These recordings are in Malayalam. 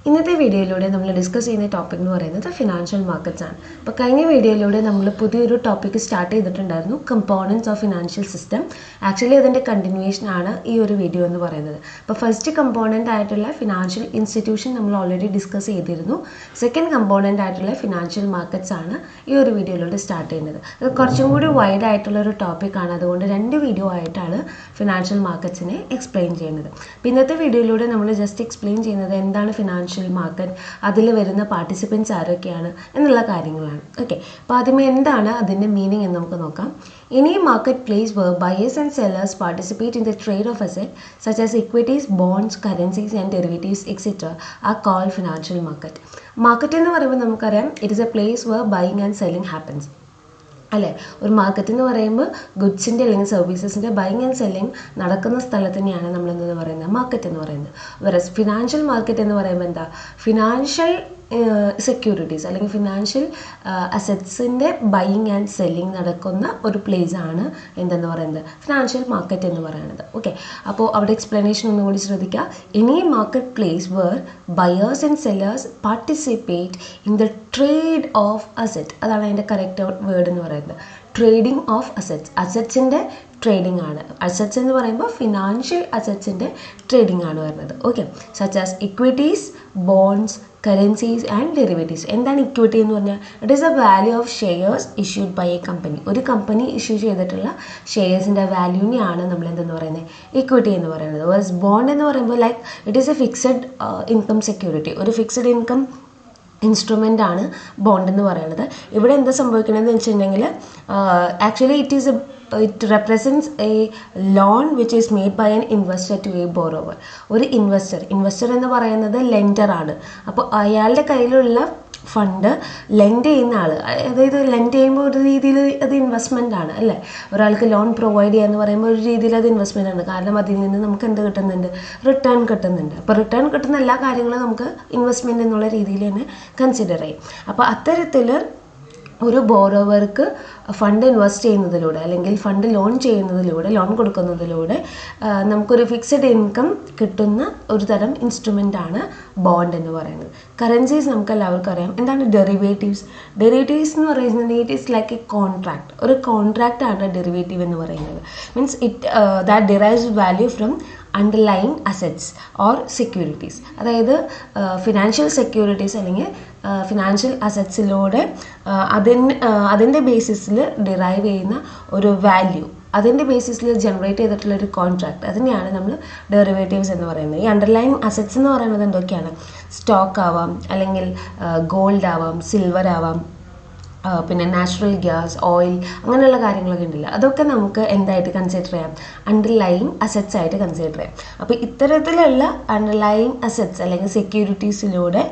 ഇന്നത്തെ വീഡിയോയിലൂടെ നമ്മൾ ഡിസ്കസ് ചെയ്യുന്ന ടോപ്പിക് എന്ന് പറയുന്നത് ഫിനാൻഷ്യൽ മാർക്കറ്റ്സ് ആണ്. അപ്പോൾ കഴിഞ്ഞ വീഡിയോയിലൂടെ നമ്മൾ പുതിയൊരു ടോപ്പിക്ക് സ്റ്റാർട്ട് ചെയ്തിട്ടുണ്ടായിരുന്നു, components of financial system. Actually അതിൻ്റെ കണ്ടിന്യൂവേഷൻ ആണ് ഈ ഒരു വീഡിയോ എന്ന് പറയുന്നത്. അപ്പോൾ ഫസ്റ്റ് കമ്പോണൻ്റ് ആയിട്ടുള്ള ഫിനാൻഷ്യൽ ഇൻസ്റ്റിറ്റ്യൂഷൻ നമ്മൾ ഓൾറെഡി ഡിസ്കസ് ചെയ്തിരുന്നു. സെക്കൻഡ് കമ്പോണൻ്റ് ആയിട്ടുള്ള ഫിനാൻഷ്യൽ മാർക്കറ്റ്സ് ആണ് ഈ ഒരു വീഡിയോയിലൂടെ സ്റ്റാർട്ട് ചെയ്യുന്നത്. അത് കുറച്ചും കൂടി വൈഡ് ആയിട്ടുള്ള ഒരു ടോപ്പിക്കാണ്, അതുകൊണ്ട് 2 വീഡിയോ ആയിട്ടാണ് ഫിനാൻഷ്യൽ മാർക്കറ്റ്സിനെ എക്സ്പ്ലെയിൻ ചെയ്യുന്നത്. അപ്പോൾ ഇന്നത്തെ വീഡിയോയിലൂടെ നമ്മൾ ജസ്റ്റ് എക്സ്പ്ലെയിൻ ചെയ്യുന്നത് എന്താണ് ഫിനാൻഷ്യൽ മാർക്കറ്റ്, അതിൽ വരുന്ന പാർട്ടിസിപ്പൻസ് ആരൊക്കെയാണ് എന്നുള്ള കാര്യങ്ങളാണ്. ഓക്കെ, അപ്പോൾ ആദ്യമേ എന്താണ് അതിൻ്റെ മീനിങ് എന്ന് നമുക്ക് നോക്കാം. Any marketplace where buyers and sellers participate in the trade of assets such as equities, bonds, currencies and derivatives etc. are called financial market. Market എന്ന് പറയുമ്പോൾ നമുക്കറിയാം, it is a place where buying and selling happens. അല്ലേ, ഒരു മാർക്കറ്റ് എന്ന് പറയുമ്പോൾ ഗുഡ്സിൻ്റെ അല്ലെങ്കിൽ സർവീസസിൻ്റെ ബൈങ് ആൻഡ് സെല്ലിങ് നടക്കുന്ന സ്ഥലത്തിനെയാണ് നമ്മൾ എന്തെന്ന് പറയുന്നത്, മാർക്കറ്റ് എന്ന് പറയുന്നത്. വേറെ ഫിനാൻഷ്യൽ മാർക്കറ്റ് എന്ന് പറയുമ്പോൾ എന്താ, ഫിനാൻഷ്യൽ സെക്യൂരിറ്റീസ് അല്ലെങ്കിൽ ഫിനാൻഷ്യൽ അസറ്റ്സിൻ്റെ ബൈയിങ് ആൻഡ് സെല്ലിങ് നടക്കുന്ന ഒരു പ്ലേസ് ആണ് എന്തെന്ന് പറയുന്നത്, ഫിനാൻഷ്യൽ മാർക്കറ്റ് എന്ന് പറയുന്നത്. ഓക്കെ, അപ്പോൾ അവിടെ എക്സ്പ്ലനേഷൻ ഒന്നും കൂടി ശ്രദ്ധിക്കുക. Any market place where buyers and sellers participate in the trade of asset, അതാണ് അതിൻ്റെ കറക്റ്റ് വേർഡ് എന്ന് പറയുന്നത്. ട്രേഡിംഗ് ഓഫ് അസെറ്റ്സ്, അസറ്റ്സിൻ്റെ ട്രേഡിംഗ് ആണ്. അസറ്റ്സ് എന്ന് പറയുമ്പോൾ ഫിനാൻഷ്യൽ അസറ്റ്സിൻ്റെ ട്രേഡിംഗ് ആണ് വരുന്നത്. Okay, such as equities, bonds, currencies and derivatives. എന്താണ് ഇക്വിറ്റി എന്ന് പറഞ്ഞാൽ, it is a value of shares issued by a company. ഒരു കമ്പനി ഇഷ്യൂ ചെയ്തിട്ടുള്ള ഷെയർസിൻ്റെ വാല്യൂവിനെയാണ് നമ്മൾ എന്തെന്ന് പറയുന്നത്, ഇക്വിറ്റി എന്ന് പറയുന്നത്. വേഴ്സ് ബോണ്ട് എന്ന് പറയുമ്പോൾ like it is A fixed income security, ഒരു ഫിക്സഡ് ഇൻകം ഇൻസ്ട്രുമെൻ്റ് ആണ് ബോണ്ട് എന്ന് പറയുന്നത്. ഇവിടെ എന്താ സംഭവിക്കണമെന്ന് വെച്ചിട്ടുണ്ടെങ്കിൽ, actually it represents a loan which is made by an investor to a borrower. ഒരു ഇൻവെസ്റ്റർ എന്ന് പറയുന്നത് ലെൻഡർ ആണ്. അപ്പോൾ അയാളുടെ കയ്യിലുള്ള ഫണ്ട് ലെൻഡ് ചെയ്യുന്ന ആൾ, അതായത് ലെൻഡ് ചെയ്യുമ്പോൾ ഒരു രീതിയിൽ അത് ഇൻവെസ്റ്റ്മെൻ്റ് ആണ് അല്ലേ. ഒരാൾക്ക് ലോൺ പ്രൊവൈഡ് ചെയ്യുക എന്ന് പറയുമ്പോൾ ഒരു രീതിയിൽ അത് ഇൻവെസ്റ്റ്മെൻ്റ് ആണ്, കാരണം അതിൽ നിന്ന് നമുക്ക് എന്ത് കിട്ടുന്നുണ്ട്, റിട്ടേൺ കിട്ടുന്നുണ്ട്. അപ്പോൾ റിട്ടേൺ കിട്ടുന്ന എല്ലാ കാര്യങ്ങളും നമുക്ക് ഇൻവെസ്റ്റ്മെൻറ്റ് എന്നുള്ള രീതിയിൽ തന്നെ കൺസിഡർ ചെയ്യും. അപ്പോൾ അത്തരത്തിൽ ഒരു ബോറോവർക്ക് ഫണ്ട് ഇൻവെസ്റ്റ് ചെയ്യുന്നതിലൂടെ അല്ലെങ്കിൽ ഫണ്ട് ലോൺ കൊടുക്കുന്നതിലൂടെ നമുക്കൊരു ഫിക്സഡ് ഇൻകം കിട്ടുന്ന ഒരു തരം ഇൻസ്ട്രുമെൻ്റ് ആണ് ബോണ്ട് എന്ന് പറയുന്നത്. കറൻസീസ് നമുക്ക് എല്ലാവർക്കും അറിയാം. എന്താണ് ഡെറിവേറ്റീവ്സ് എന്ന് പറയുന്നത്, it is like A contract. ഒരു കോൺട്രാക്റ്റ് ആണ് ഡെറിവേറ്റീവ് എന്ന് പറയുന്നത്. Means that derives value from underlying assets or securities. അതായത് ഫിനാൻഷ്യൽ സെക്യൂരിറ്റീസ് അല്ലെങ്കിൽ ഫിനാൻഷ്യൽ അസറ്റ്സിലൂടെ അതിൻ്റെ ബേസിസിൽ ഡിറൈവ് ചെയ്യുന്ന ഒരു വാല്യൂ, അതിൻ്റെ ബേസിസിൽ ജനറേറ്റ് ചെയ്തിട്ടുള്ള ഒരു കോൺട്രാക്ട്, അതിനെയാണ് നമ്മൾ ഡെറിവേറ്റീവ്സ് എന്ന് പറയുന്നത്. ഈ അണ്ടർലൈങ് അസറ്റ്സ് എന്ന് പറയുന്നത് എന്തൊക്കെയാണ്, സ്റ്റോക്ക് ആവാം, അല്ലെങ്കിൽ ഗോൾഡ് ആവാം, സിൽവർ ആവാം, പിന്നെ നാച്ചുറൽ ഗ്യാസ്, ഓയിൽ, അങ്ങനെയുള്ള കാര്യങ്ങളൊക്കെ ഉണ്ടല്ലോ. അതൊക്കെ നമുക്ക് എന്തായിട്ട് കൺസിഡർ ചെയ്യാം, അണ്ടർലൈങ് അസറ്റ്സ് ആയിട്ട് കൺസിഡർ ചെയ്യാം. അപ്പോൾ ഇത്തരത്തിലുള്ള അണ്ടർലൈങ് അസറ്റ്സ് അല്ലെങ്കിൽ സെക്യൂരിറ്റീസിലൂടെ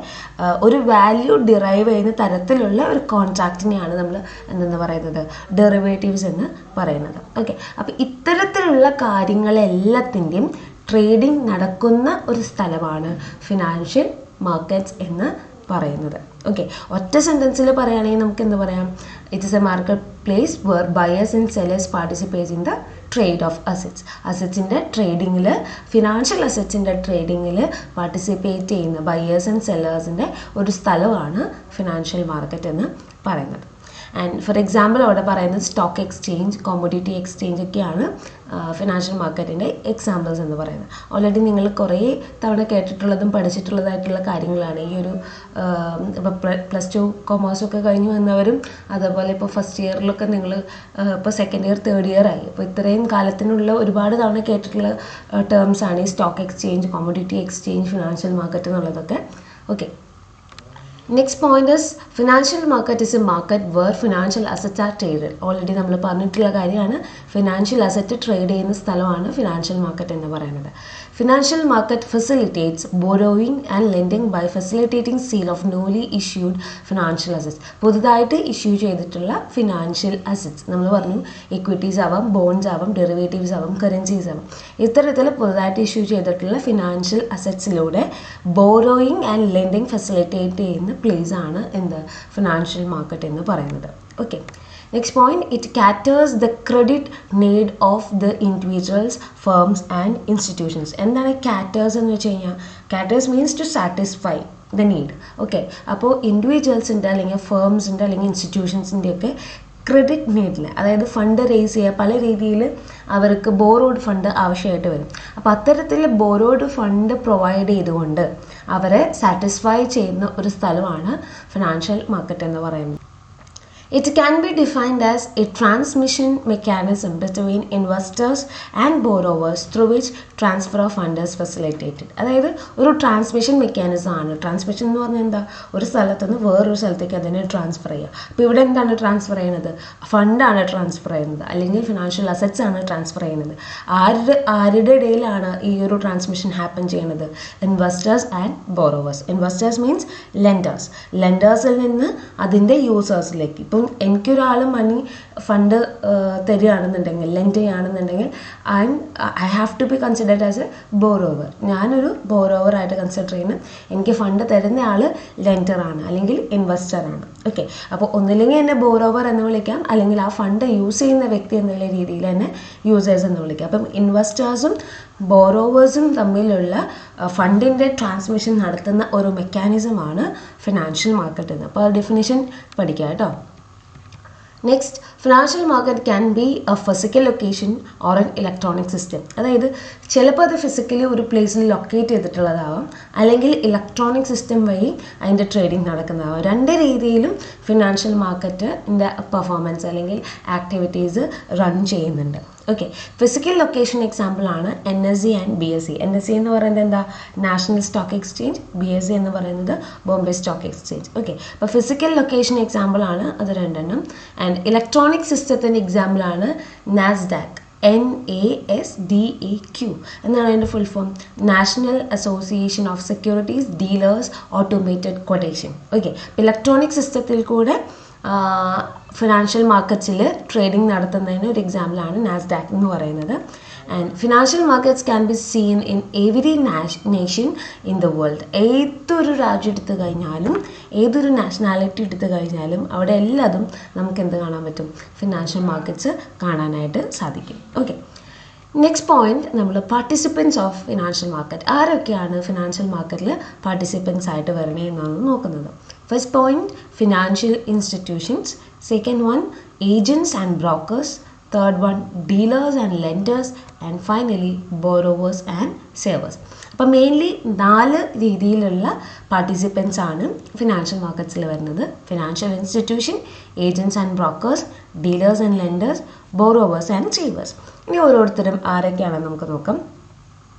ഒരു വാല്യൂ ഡിറൈവ് ചെയ്യുന്ന തരത്തിലുള്ള ഒരു കോൺട്രാക്റ്റിനെയാണ് നമ്മൾ എന്തെന്ന് പറയുന്നത്, ഡെറിവേറ്റീവ്സ് എന്ന് പറയുന്നത്. ഓക്കെ, അപ്പോൾ ഇത്തരത്തിലുള്ള കാര്യങ്ങളെല്ലാത്തിൻ്റെയും ട്രേഡിംഗ് നടക്കുന്ന ഒരു സ്ഥലമാണ് ഫിനാൻഷ്യൽ മാർക്കറ്റ്സ് എന്ന് പറയുന്നത്. ഓക്കെ, ഒറ്റ സെൻറ്റൻസിൽ പറയുകയാണെങ്കിൽ നമുക്ക് എന്ത് പറയാം, it is a market place where buyers and sellers participate in the trade of assets. അസറ്റ്സിൻ്റെ ട്രേഡിങ്ങിൽ, ഫിനാൻഷ്യൽ അസറ്റ്സിൻ്റെ ട്രേഡിങ്ങിൽ പാർട്ടിസിപ്പേറ്റ് ചെയ്യുന്ന ബയേഴ്സ് ആൻഡ് സെല്ലേഴ്സിൻ്റെ ഒരു സ്ഥലമാണ് ഫിനാൻഷ്യൽ മാർക്കറ്റ് എന്ന് പറയുന്നത്. ആൻഡ് ഫോർ എക്സാമ്പിൾ അവിടെ പറയുന്നത് സ്റ്റോക്ക് എക്സ്ചേഞ്ച്, കോമോഡിറ്റി എക്സ്ചേഞ്ച് ഒക്കെയാണ് ഫിനാൻഷ്യൽ മാർക്കറ്റിൻ്റെ എക്സാമ്പിൾസ് എന്ന് പറയുന്നത്. ഓൾറെഡി നിങ്ങൾ കുറേ തവണ കേട്ടിട്ടുള്ളതും പഠിച്ചിട്ടുള്ളതായിട്ടുള്ള കാര്യങ്ങളാണ്. ഈ ഒരു ഇപ്പോൾ +2 കൊമേഴ്സൊക്കെ കഴിഞ്ഞു വന്നവരും അതേപോലെ ഇപ്പോൾ ഫസ്റ്റ് ഇയറിലൊക്കെ നിങ്ങൾ ഇപ്പോൾ സെക്കൻഡ് ഇയർ, തേർഡ് ഇയർ ആയി. അപ്പോൾ ഇത്രയും കാലത്തിനുള്ള ഒരുപാട് തവണ കേട്ടിട്ടുള്ള ടേംസാണ് ഈ stock exchange, commodity exchange, financial market എന്നുള്ളതൊക്കെ. Okay, next point is financial market is a market where financial assets are traded. Already നമ്മൾ പറഞ്ഞിട്ടുള്ള കാര്യമാണ്, ഫിനാൻഷ്യൽ അസറ്റ് ട്രേഡ് ചെയ്യുന്ന സ്ഥലമാണ് ഫിനാൻഷ്യൽ മാർക്കറ്റ് എന്ന് പറയുന്നത്. Financial market facilitates borrowing and lending by facilitating sale of newly issued financial assets. പുതുതായിട്ട് ഇഷ്യൂ ചെയ്തിട്ടുള്ള ഫിനാൻഷ്യൽ അസറ്റ്സ് നമ്മൾ പറഞ്ഞു, ഇക്വിറ്റീസ് ആവാം, ബോണ്ട്സ് ആവാം, ഡെറിവേറ്റീവ്സ് ആവാം, കറൻസീസ് ആവാം. ഇത്തരത്തിൽ പുതുതായിട്ട് ഇഷ്യൂ ചെയ്തിട്ടുള്ള ഫിനാൻഷ്യൽ അസറ്റ്സിലൂടെ ബോറോയിങ് ആൻഡ് ലെൻഡിങ് ഫെസിലിറ്റേറ്റ് ചെയ്യുന്ന പ്ലേസ് ആണ് എന്ത്, ഫിനാൻഷ്യൽ മാർക്കറ്റ് എന്ന് പറയുന്നത്. Okay, next point, it caters the credit need of the individuals, firms and institutions. എന്താണ് കാറ്റേഴ്സ് എന്ന് വെച്ച് കഴിഞ്ഞാൽ? Caters means to satisfy the need. Okay, അപ്പോൾ ഇൻഡിവിജ്വൽസിൻ്റെ അല്ലെങ്കിൽ ഫേംസിൻ്റെ അല്ലെങ്കിൽ ഇൻസ്റ്റിറ്റ്യൂഷൻസിൻ്റെയൊക്കെ ക്രെഡിറ്റ് നീഡിൽ, അതായത് ഫണ്ട് റേസ് ചെയ്യുക, പല രീതിയിൽ അവർക്ക് ബോറോഡ് ഫണ്ട് ആവശ്യമായിട്ട് വരും. അപ്പോൾ അത്തരത്തിൽ ബോറോഡ് ഫണ്ട് പ്രൊവൈഡ് ചെയ്തുകൊണ്ട് അവരെ സാറ്റിസ്ഫൈ ചെയ്യുന്ന ഒരു സ്ഥലമാണ് ഫിനാൻഷ്യൽ മാർക്കറ്റ് എന്ന് പറയുന്നത്. It can be defined as a transmission mechanism between investors and borrowers through which transfer of funds is facilitated. അതായത് ഒരു ട്രാൻസ്മിഷൻ മെക്കാനിസം ആണ്. ട്രാൻസ്മിഷൻ എന്ന് പറഞ്ഞാൽ എന്താ? ഒരു സ്ഥലത്ത് നിന്ന് വേറൊരു സ്ഥലത്തേക്ക് അതിനെ ട്രാൻസ്ഫർ ചെയ്യുക. അപ്പോൾ ഇവിടെ എന്താണ് ട്രാൻസ്ഫർ ചെയ്യുന്നത്? ഫണ്ടാണ് ട്രാൻസ്ഫർ ചെയ്യുന്നത്, അല്ലെങ്കിൽ ഫിനാൻഷ്യൽ അസറ്റ്സ് ആണ് ട്രാൻസ്ഫർ ചെയ്യുന്നത്. ആരുടെ ഇടയിലാണ് ഈ ഒരു ട്രാൻസ്മിഷൻ ഹാപ്പൻ ചെയ്യുന്നത്? Investors and borrowers. Investors means lenders. ലെൻഡേഴ്സിൽ നിന്ന് അതിൻ്റെ യൂസേഴ്സിലേക്ക്. ഇപ്പം എനിക്കൊരാൾ മണി ഫണ്ട് തരികയാണെന്നുണ്ടെങ്കിൽ, ലെൻഡ് ചെയ്യുകയാണെന്നുണ്ടെങ്കിൽ, I have to be considered as a borrower. ഞാനൊരു ബോറോവറായിട്ട് കൺസിഡർ ചെയ്യുന്നത്. എനിക്ക് ഫണ്ട് തരുന്ന ആൾ ലെൻഡറാണ് അല്ലെങ്കിൽ ഇൻവെസ്റ്ററാണ്. ഓക്കെ, അപ്പോൾ ഒന്നില്ലെങ്കിൽ എന്നെ ബോറോവർ എന്ന് വിളിക്കാം, അല്ലെങ്കിൽ ആ ഫണ്ട് യൂസ് ചെയ്യുന്ന വ്യക്തി എന്നുള്ള രീതിയിൽ തന്നെ യൂസേഴ്സ് എന്ന് വിളിക്കാം. അപ്പം ഇൻവെസ്റ്റേഴ്സും ബോറോവേഴ്സും തമ്മിലുള്ള ഫണ്ടിൻ്റെ ട്രാൻസ്മിഷൻ നടത്തുന്ന ഒരു മെക്കാനിസമാണ് ഫിനാൻഷ്യൽ മാർക്കറ്റ് എന്ന്. അപ്പോൾ ഡെഫിനിഷൻ പഠിക്കാം കേട്ടോ. Next, financial market can be A physical location or N electronic system. അതായത് ചിലപ്പോൾ അത് ഫിസിക്കലി ഒരു പ്ലേസിൽ ലൊക്കേറ്റ് ചെയ്തിട്ടുള്ളതാവാം, അല്ലെങ്കിൽ ഇലക്ട്രോണിക് സിസ്റ്റം വഴി അതിൻ്റെ ട്രേഡിംഗ് നടക്കുന്നതാവാം. രണ്ട് രീതിയിലും ഫിനാൻഷ്യൽ മാർക്കറ്റിൻ്റെ പെർഫോമൻസ് അല്ലെങ്കിൽ ആക്ടിവിറ്റീസ് റൺ ചെയ്യുന്നുണ്ട്. ഓക്കെ, ഫിസിക്കൽ ലൊക്കേഷൻ എക്സാമ്പിൾ ആണ് NSE ആൻഡ് BSE. NSE എന്ന് പറയുന്നത് എന്താ? National stock exchange. BSE എന്ന് പറയുന്നത് ബോംബെ സ്റ്റോക്ക് എക്സ്ചേഞ്ച്. ഓക്കെ, അപ്പോൾ ഫിസിക്കൽ ലൊക്കേഷൻ എക്സാമ്പിൾ ആണ് അത് രണ്ടെണ്ണം. ആൻഡ് ഇലക്ട്രോണിക് സിസ്റ്റത്തിൻ്റെ എക്സാമ്പിൾ ആണ് NASDAQ. NASDAQ എന്നാണ് അതിൻ്റെ full form. National association of securities dealers automated quotation. Okay, electronic സിസ്റ്റത്തിൽ കൂടെ ഫിനാൻഷ്യൽ മാർക്കറ്റ്സിൽ ട്രേഡിംഗ് നടത്തുന്നതിന് ഒരു എക്സാമ്പിളാണ് നാസ്ഡാക്ക് എന്ന് പറയുന്നത്. And financial markets can be seen in every nation in the world. ഏതൊരു രാജ്യം എടുത്തു കഴിഞ്ഞാലും, ഏതൊരു നാഷണാലിറ്റി എടുത്തു കഴിഞ്ഞാലും, അവിടെ എല്ലാതും നമുക്ക് എന്ത് കാണാൻ പറ്റും? ഫിനാൻഷ്യൽ മാർക്കറ്റ്സ് കാണാനായിട്ട് സാധിക്കും. ഓക്കെ, നെക്സ്റ്റ് പോയിന്റ്, നമ്മൾ പാർട്ടിസിപ്പൻസ് ഓഫ് ഫിനാൻഷ്യൽ മാർക്കറ്റ്. ആരൊക്കെയാണ് ഫിനാൻഷ്യൽ മാർക്കറ്റിൽ പാർട്ടിസിപ്പൻസ് ആയിട്ട് വരണേ എന്നാണ് നോക്കുന്നത്. First point, financial institutions. Second one, agents and brokers. Third one, dealers and lenders. And finally borrowers and Xavier's. അപ്പോൾ മെയിൻലി 4 രീതിയിലുള്ള പാർട്ടിസിപ്പൻസ് ആണ് ഫിനാൻഷ്യൽ മാർക്കറ്റ്സിൽ വരുന്നത്. Financial institution, agents and brokers, dealers and lenders, borrowers and Xavier's. ഇനി ഓരോരുത്തരും ആരൊക്കെയാണെന്ന് നമുക്ക് നോക്കാം.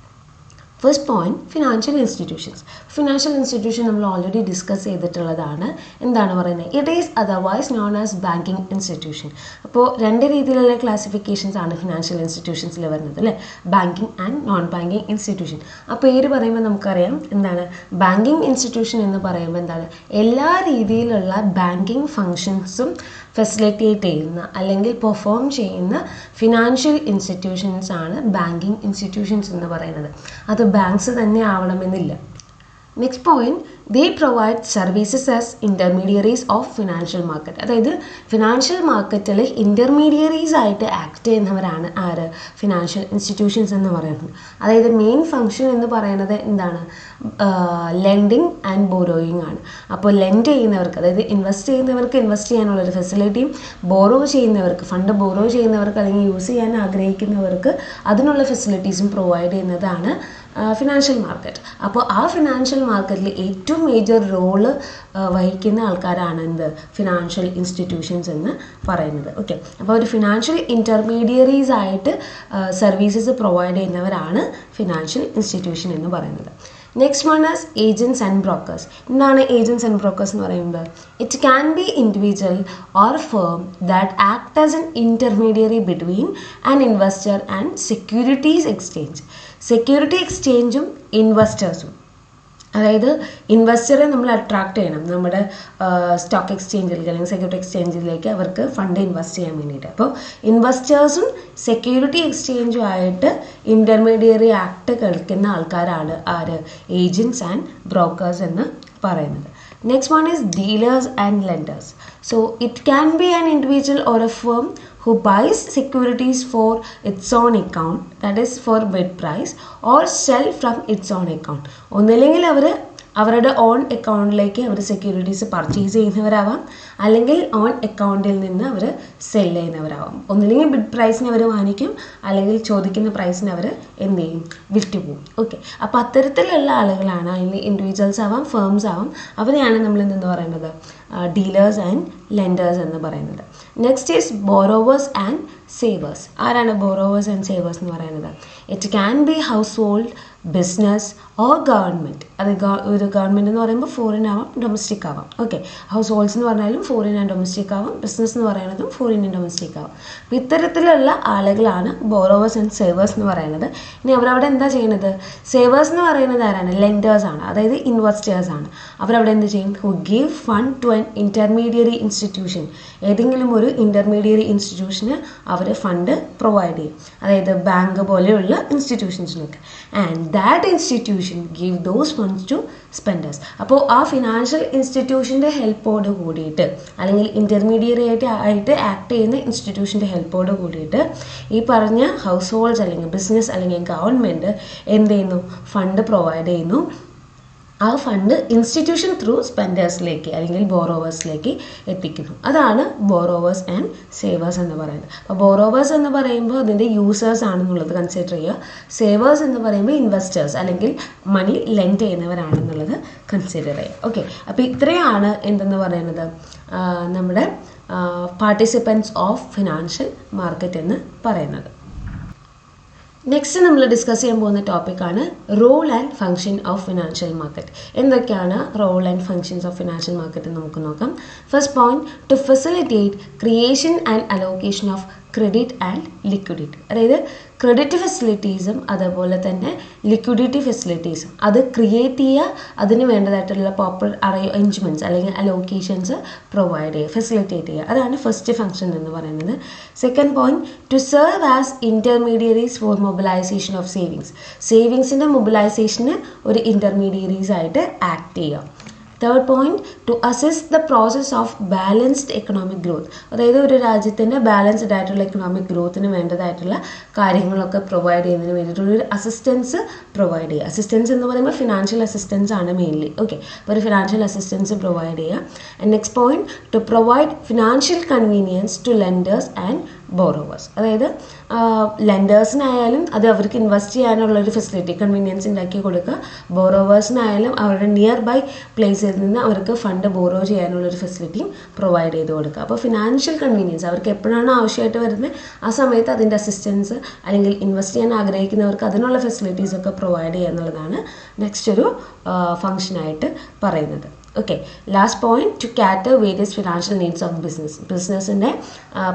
First point, financial institutions. Financial institution നമ്മൾ ഓൾറെഡി ഡിസ്കസ് ചെയ്തിട്ടുള്ളതാണ്. എന്താണ് പറയുന്നത്? It is otherwise known as banking institution. അപ്പോൾ 2 രീതിയിലുള്ള ക്ലാസിഫിക്കേഷൻസ് ആണ് ഫിനാൻഷ്യൽ ഇൻസ്റ്റിറ്റ്യൂഷൻസിൽ വരുന്നത്, അല്ലേ? Banking and non banking institution. ആ പേര് പറയുമ്പോൾ നമുക്കറിയാം എന്താണ്. ബാങ്കിങ് ഇൻസ്റ്റിറ്റ്യൂഷൻ എന്ന് പറയുമ്പോൾ എന്താണ്? എല്ലാ രീതിയിലുള്ള ബാങ്കിങ് ഫങ്ഷൻസും ഫെസിലിറ്റേറ്റ് ചെയ്യുന്ന അല്ലെങ്കിൽ പെർഫോം ചെയ്യുന്ന ഫിനാൻഷ്യൽ ഇൻസ്റ്റിറ്റ്യൂഷൻസ് ആണ് ബാങ്കിങ് ഇൻസ്റ്റിറ്റ്യൂഷൻസ് എന്ന് പറയുന്നത്. അത് ബാങ്ക്സ് തന്നെ ആവണമെന്നില്ല. Next point, they provide services as intermediaries of financial market. അതായത് ഫിനാൻഷ്യൽ മാർക്കറ്റിൽ ഇൻ്റർമീഡിയറീസ് ആയിട്ട് ആക്ട് ചെയ്യുന്നവരാണ് ആര്? ഫിനാൻഷ്യൽ ഇൻസ്റ്റിറ്റ്യൂഷൻസ് എന്ന് പറയുന്നത്. അതായത് മെയിൻ ഫങ്ഷൻ എന്ന് പറയുന്നത് എന്താണ്? ലെൻഡിങ് ആൻഡ് ബോറോയിങ് ആണ്. അപ്പോൾ ലെൻഡ് ചെയ്യുന്നവർക്ക്, അതായത് ഇൻവെസ്റ്റ് ചെയ്യുന്നവർക്ക് ഇൻവെസ്റ്റ് ചെയ്യാനുള്ളൊരു ഫെസിലിറ്റിയും, ബോറോ ചെയ്യുന്നവർക്ക്, ഫണ്ട് ബോറോ ചെയ്യുന്നവർക്ക് അല്ലെങ്കിൽ യൂസ് ചെയ്യാൻ ആഗ്രഹിക്കുന്നവർക്ക് അതിനുള്ള ഫെസിലിറ്റീസും പ്രൊവൈഡ് ചെയ്യുന്നതാണ് ഫിനാൻഷ്യൽ മാർക്കറ്റ്. അപ്പോൾ ആ ഫിനാൻഷ്യൽ മാർക്കറ്റിൽ ഏറ്റവും മേജർ റോള് വഹിക്കുന്ന ആൾക്കാരാണ് എന്ത്? ഫിനാൻഷ്യൽ ഇൻസ്റ്റിറ്റ്യൂഷൻസ് എന്ന് പറയുന്നത്. ഓക്കെ, അപ്പോൾ ഒരു ഫിനാൻഷ്യൽ ഇൻ്റർമീഡിയറീസ് ആയിട്ട് സർവീസസ് പ്രൊവൈഡ് ചെയ്യുന്നവരാണ് ഫിനാൻഷ്യൽ ഇൻസ്റ്റിറ്റ്യൂഷൻ എന്ന് പറയുന്നത്. Next one is agents and brokers. എന്താണ് ഏജൻറ്റ്സ് ആൻഡ് ബ്രോക്കേഴ്സ് എന്ന് പറയുന്നത്? It can be individual or firm that act as an intermediary between an investor and securities exchange. Security എക്സ്ചേഞ്ചും ഇൻവെസ്റ്റേഴ്സും, അതായത് ഇൻവെസ്റ്ററെ നമ്മൾ അട്രാക്ട് ചെയ്യണം നമ്മുടെ സ്റ്റോക്ക് എക്സ്ചേഞ്ചിലേക്ക് അല്ലെങ്കിൽ സെക്യൂരിറ്റി എക്സ്ചേഞ്ചിലേക്ക് അവർക്ക് ഫണ്ട് ഇൻവെസ്റ്റ് ചെയ്യാൻ വേണ്ടിയിട്ട്. അപ്പോൾ ഇൻവെസ്റ്റേഴ്സും സെക്യൂരിറ്റി എക്സ്ചേഞ്ചും ആയിട്ട് ഇൻ്റർമീഡിയറി ആക്ട് കളിക്കുന്ന ആൾക്കാരാണ് ആര്? ഏജൻറ്റ്സ് ആൻഡ് ബ്രോക്കേഴ്സ് എന്ന് പറയുന്നത്. Next one is dealers and lenders. So it can be an individual or a firm who buys securities for its own account, that is for bid price, or sell from its own account. ഒന്നില്ലെങ്കിൽ അവരുടെ ഓൺ അക്കൗണ്ടിലേക്ക് അവർ സെക്യൂരിറ്റീസ് പർച്ചേസ് ചെയ്യുന്നവരാവാം, അല്ലെങ്കിൽ ഓൺ അക്കൗണ്ടിൽ നിന്ന് അവർ സെൽ ചെയ്യുന്നവരാവാം. ഒന്നില്ലെങ്കിൽ ബിഡ് പ്രൈസിന് അവർ വാങ്ങിക്കും, അല്ലെങ്കിൽ ചോദിക്കുന്ന പ്രൈസിന് അവർ എന്ത് ചെയ്യും, വിറ്റ് പോകും. ഓക്കെ, അപ്പോൾ അത്തരത്തിലുള്ള ആളുകളാണ്, അല്ലെങ്കിൽ ഇൻഡിവിജ്വൽസ് ആവാം, ഫേംസ് ആവാം, അവരെയാണ് നമ്മൾ എന്തെന്ന് പറയുന്നത്, ഡീലേഴ്സ് ആൻഡ് ലെൻഡേഴ്സ് എന്ന് പറയുന്നത്. Next is borrowers and Xavier's. ആരാണ് ബോറോവേഴ്സ് ആൻഡ് സേവേഴ്സ് എന്ന് പറയുന്നത്? It can B house hold, business or government. അത് ഒരു ഗവൺമെൻറ് എന്ന് പറയുമ്പോൾ ഫോറിൻ ആവാം, ഡൊമസ്റ്റിക് ആവാം. ഓക്കെ, ഹൗസ് ഹോൾഡ്സ് എന്ന് പറഞ്ഞാലും ഫോറിൻ ആൻഡ് ഡൊമസ്റ്റിക് ആവാം, ബിസിനസ് എന്ന് പറയുന്നതും ഫോറിൻ ആൻഡ് ഡൊമസ്റ്റിക് ആവാം. അപ്പോൾ ഇത്തരത്തിലുള്ള ആളുകളാണ് ബോറോവേഴ്സ് ആൻഡ് സേവേഴ്സ് എന്ന് പറയുന്നത്. ഇനി അവരവിടെ എന്താ ചെയ്യുന്നത്? സേവേഴ്സ് എന്ന് പറയുന്നത് ആരാണ്? ലെൻഡേഴ്സ് ആണ്, അതായത് ഇൻവെസ്റ്റേഴ്സ് ആണ്. അവരവിടെ എന്ത് ചെയ്യും? Who give fund to an intermediary institution. ഏതെങ്കിലും ഒരു ഇൻ്റർമീഡിയറി ഇൻസ്റ്റിറ്റ്യൂഷന് അവർ ഫണ്ട് പ്രൊവൈഡ് ചെയ്യും, അതായത് ബാങ്ക് പോലെയുള്ള ഇൻസ്റ്റിറ്റ്യൂഷൻസിനൊക്കെ. And that institution give those funds to spenders. അപ്പോൾ ആ ഫിനാൻഷ്യൽ ഇൻസ്റ്റിറ്റ്യൂഷൻ്റെ ഹെൽപ്പോട് കൂടിയിട്ട്, അല്ലെങ്കിൽ ഇൻ്റർമീഡിയറി ആയിട്ട് ആക്ട് ചെയ്യുന്ന ഇൻസ്റ്റിറ്റ്യൂഷൻ്റെ ഹെൽപ്പോട് കൂടിയിട്ട് ഈ പറഞ്ഞ ഹൗസ് ഹോൾഡ്സ് അല്ലെങ്കിൽ ബിസിനസ് അല്ലെങ്കിൽ ഗവൺമെൻറ് എന്ത് ചെയ്യുന്നു? ഫണ്ട് പ്രൊവൈഡ് ചെയ്യുന്നു. ആ ഫണ്ട് ഇൻസ്റ്റിറ്റ്യൂഷൻ ത്രൂ സ്പെൻഡേഴ്സിലേക്ക് അല്ലെങ്കിൽ ബോറോവേഴ്സിലേക്ക് എത്തിക്കുന്നു. അതാണ് ബോറോവേഴ്സ് ആൻഡ് സേവേഴ്സ് എന്ന് പറയുന്നത്. അപ്പോൾ ബോറോവേഴ്സ് എന്ന് പറയുമ്പോൾ അതിൻ്റെ യൂസേഴ്സ് ആണെന്നുള്ളത് കൺസിഡർ ചെയ്യുക. സേവേഴ്സ് എന്ന് പറയുമ്പോൾ ഇൻവെസ്റ്റേഴ്സ് അല്ലെങ്കിൽ മണി ലെൻഡ് ചെയ്യുന്നവരാണെന്നുള്ളത് കൺസിഡർ ചെയ്യുക. ഓക്കെ, അപ്പോൾ ഇത്രയാണ് എന്തെന്ന് പറയുന്നത്, നമ്മുടെ പാർട്ടിസിപ്പൻസ് ഓഫ് ഫിനാൻഷ്യൽ മാർക്കറ്റ് എന്ന് പറയുന്നത്. നെക്സ്റ്റ് നമ്മൾ ഡിസ്കസ് ചെയ്യാൻ പോകുന്ന ടോപ്പിക്കാണ് role and function of financial market. എന്തൊക്കെയാണ് role and functions of financial market എന്ന് നമുക്ക് നോക്കാം. First point, to facilitate creation and allocation of credit and liquidity. അതായത് ക്രെഡിറ്റ് ഫെസിലിറ്റീസും അതുപോലെ തന്നെ ലിക്വിഡിറ്റി ഫെസിലിറ്റീസും അത് ക്രിയേറ്റ് ചെയ്യുക, അതിന് വേണ്ടതായിട്ടുള്ള പ്രോപ്പർ അറേഞ്ച്മെൻറ്റ്സ് അല്ലെങ്കിൽ അലോക്കേഷൻസ് പ്രൊവൈഡ് ചെയ്യുക, ഫെസിലിറ്റേറ്റ് ചെയ്യുക. അതാണ് ഫസ്റ്റ് ഫംഗ്ഷൻ എന്ന് പറയുന്നത്. Second point, to serve as intermediaries for mobilisation of savings. സേവിങ്സിൻ്റെ മൊബിലൈസേഷന് ഒരു ഇൻ്റർമീഡിയറീസ് ആയിട്ട് ആക്ട് ചെയ്യുക. Third point, to assist the process of balanced economic growth. അതായത് ഒരു രാജ്യത്തിൻ്റെ ബാലൻസ്ഡ് ആയിട്ടുള്ള എക്കണോമിക് ഗ്രോത്തിന് വേണ്ടതായിട്ടുള്ള കാര്യങ്ങളൊക്കെ പ്രൊവൈഡ് ചെയ്യുന്നതിന് വേണ്ടിയിട്ടുള്ളൊരു അസിസ്റ്റൻസ് പ്രൊവൈഡ് ചെയ്യുക. അസിസ്റ്റൻസ് എന്ന് പറയുമ്പോൾ ഫിനാൻഷ്യൽ അസിസ്റ്റൻസ് ആണ് മെയിൻലി. ഓക്കെ, അപ്പോൾ ഒരു ഫിനാൻഷ്യൽ അസിസ്റ്റൻസ് പ്രൊവൈഡ് ചെയ്യുക. And next point, to provide financial convenience to lenders and borrowers. അതായത് ലെൻഡേഴ്സിനായാലും അത് അവർക്ക് ഇൻവെസ്റ്റ് ചെയ്യാനുള്ളൊരു ഫെസിലിറ്റി കൺവീനിയൻസ് ഉണ്ടാക്കി കൊടുക്കുക. ബോറോവേഴ്സിനായാലും അവരുടെ നിയർ ബൈ പ്ലേസിൽ നിന്ന് അവർക്ക് ഫണ്ട് ബോറോ ചെയ്യാനുള്ളൊരു ഫെസിലിറ്റിയും പ്രൊവൈഡ് ചെയ്ത് കൊടുക്കുക. അപ്പോൾ ഫിനാൻഷ്യൽ കൺവീനിയൻസ് അവർക്ക് എപ്പോഴാണ് ആവശ്യമായിട്ട് വരുന്നത് ആ സമയത്ത് അതിൻ്റെ അസിസ്റ്റൻസ് അല്ലെങ്കിൽ ഇൻവെസ്റ്റ് ചെയ്യാൻ ആഗ്രഹിക്കുന്നവർക്ക് അതിനുള്ള ഫെസിലിറ്റീസൊക്കെ പ്രൊവൈഡ് ചെയ്യുക എന്നുള്ളതാണ് നെക്സ്റ്റ് ഒരു ഫംഗ്ഷനായിട്ട് പറയുന്നത്. Okay, last point, to cater various financial needs of business. ബിസിനസ്സിൻ്റെ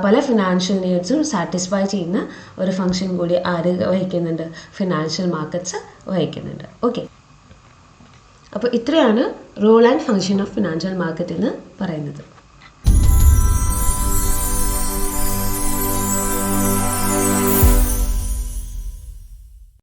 പല ഫിനാൻഷ്യൽ നീഡ്സും സാറ്റിസ്ഫൈ ചെയ്യുന്ന ഒരു ഫംഗ്ഷൻ കൂടി ആര് വഹിക്കുന്നുണ്ട്? ഫിനാൻഷ്യൽ മാർക്കറ്റ്സ് വഹിക്കുന്നുണ്ട്. ഓക്കെ, അപ്പോൾ ഇത്രയാണ് role and function of financial market എന്ന് പറയുന്നത്.